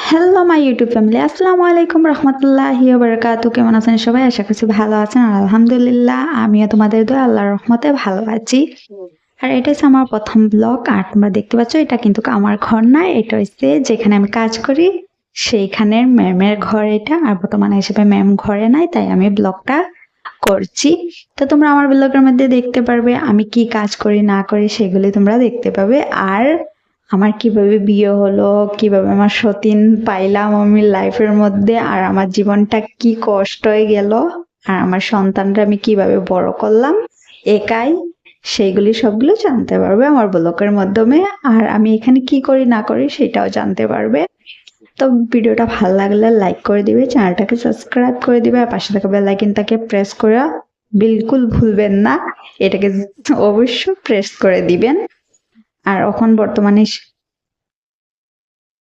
Hello my YouTube family, আসসালামু আলাইকুম রহমতুল্লাহি ওয়া বারাকাতুহু। কেমন আছেন সবাই? আশা করছি ভালো আছেন। আর আলহামদুলিল্লাহ আমিও তোমাদের দোয়া আল্লাহর রহমতে ভালো আছি। আর এটা হচ্ছে আমার প্রথম ব্লগ। আর তোমরা দেখতে পাচ্ছ এটা কিন্তু আমার ঘর না, এটা হচ্ছে যেখানে আমি কাজ করি সেইখানের ম্যামের ঘর এটা। আর বর্তমানে হিসেবে ম্যাম ঘরে নাই, তাই আমি ব্লগটা করছি। তো তোমরা আমার ব্লগের মধ্যে দেখতে পারবে আমি কি কাজ করি না করি সেগুলি তোমরা দেখতে পাবে। আর আমার কিভাবে বিয়ে হলো, কিভাবে আমার সতীন পাইলাম আমি লাইফের মধ্যে, আর আমার জীবনটা কি কষ্ট হয়ে গেল, আর আমার সন্তানরা আমি কিভাবে বড় করলাম একাই, সেইগুলি সবগুলো জানতে পারবে আমার ব্লগের মাধ্যমে। আর আমি এখানে কি করি না করি সেটাও জানতে পারবে। তো ভিডিওটা ভালো লাগলে লাইক করে দিবে, চ্যানেলটাকে সাবস্ক্রাইব করে দিবে, আর পাশে থাকা বেল আইকনটাকে প্রেস করে বিলকুল ভুলবেন না, এটাকে অবশ্যই প্রেস করে দিবেন। আর এখন বর্তমানে